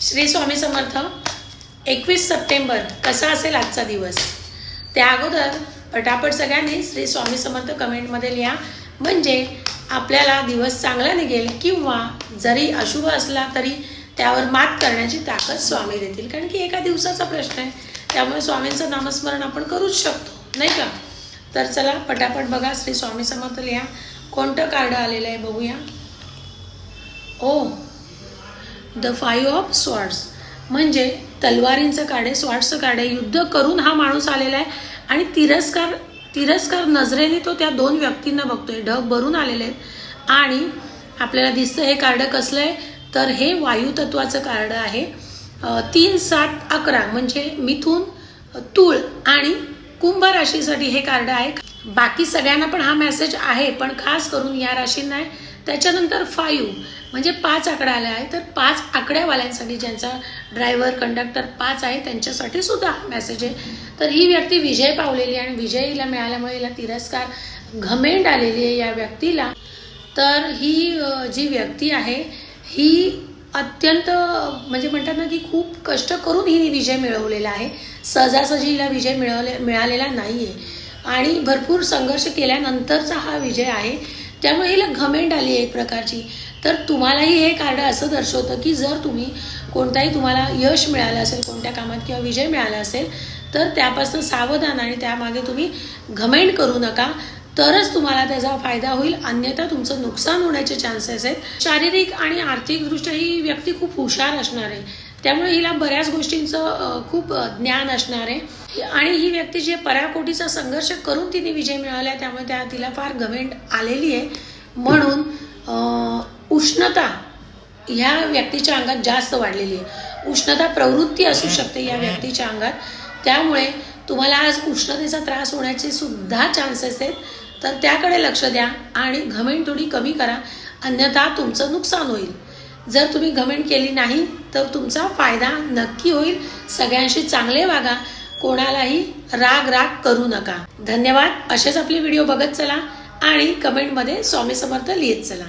Shri Swami Samarth. 21 September कसा असेल आजचा दिवस त्या अगोदर पटापट सगळ्यांनी श्री स्वामी समर्थ कमेंटमध्ये लिहा, म्हणजे आपल्याला दिवस चांगला निघेल किंवा जरी अशुभ असला तरी त्यावर मात करण्याची ताकद स्वामी देतील. कारण की एका दिवसाचा प्रश्न आहे, त्यामुळे स्वामींचं नामस्मरण आपण करूच शकतो, नाही का? तर चला पटापट बघा, श्री स्वामी समर्थ लिहा. कोणतं कार्ड आलेलं आहे बघूया. द 5 ऑफ स्वॉर्ड्स म्हणजे तलवारींचं कार्ड आहे, स्वॉर्ड्सचं कार्ड आहे. युद्ध करून हा माणूस आलेला आहे आणि तिरस्कार नजरेने तो त्या दोन व्यक्तींना बघतोय. ढग भरून आलेले आहेत आणि आपल्याला दिसतं हे कार्ड कसलं आहे, तर हे वायू तत्वाचं कार्ड आहे. 3, 7, 11 म्हणजे मिथुन, तूळ आणि कुंभ राशीसाठी हे कार्ड आहे. बाकी सगळ्यांना पण हा मेसेज आहे, पण खास करून या राशींना आहे. त्याच्यानंतर 5 म्हणजे 5 आकडा आला आहे, तर 5 आकड्यावाल्यांसाठी ज्यांचा ड्रायव्हर कंडक्टर 5 आहे त्यांच्यासाठी सुद्धा मेसेज आहे. तर ही व्यक्ती विजय पावलेली आणि विजयीला मिळाल्यामुळे हिला तिरस्कार, घमेंड आलेली आहे या व्यक्तीला. तर ही जी व्यक्ती आहे ही अत्यंत म्हणजे म्हणतात ना की खूप कष्ट करून हिने विजय मिळवलेला आहे. सहजासहजी हिला विजय मिळालेला नाही आहे आणि भरपूर संघर्ष केल्यानंतरचा हा विजय आहे. त्यामुळे हिला घमेंड आली आहे एक प्रकारची. तर तुम्हालाही हे कार्ड असं दर्शवतं की जर कोणताही तुम्हाला यश मिळालं असेल कोणत्या कामात किंवा विजय मिळाला असेल तर त्यापासून सावधान आणि त्यामागे तुम्ही घमेंड करू नका, तरच तुम्हाला त्याचा फायदा होईल, अन्यथा तुमचं नुकसान होण्याचे चान्सेस आहेत. शारीरिक आणि आर्थिकदृष्ट्या ही व्यक्ती खूप हुशार असणार आहे, त्यामुळे हिला बऱ्याच गोष्टींचं खूप ज्ञान असणार आहे आणि ही व्यक्ती जी पराकोटीचा संघर्ष करून तिने विजय मिळवला, त्यामुळे तिला फार घमेंड आलेली आहे. म्हणून उष्णता ह्या व्यक्तीच्या अंगात जास्त वाढलेली आहे. उष्णता प्रवृत्ती असू शकते या व्यक्तीच्या अंगात, त्यामुळे तुम्हाला आज उष्णतेचा त्रास होण्याचे सुद्धा चान्सेस आहेत. तर त्याकडे लक्ष द्या आणि घमेंड थोडी कमी करा, अन्यथा तुमचं नुकसान होईल. जर तुम्ही घमेंड केली नाही तर तुमचा फायदा नक्की होईल. सगळ्यांशी चांगले वागा, कोणालाही राग करू नका. धन्यवाद. असेच आपले व्हिडिओ बघत चला आणि कमेंटमध्ये स्वामी समर्थ लिहित चला.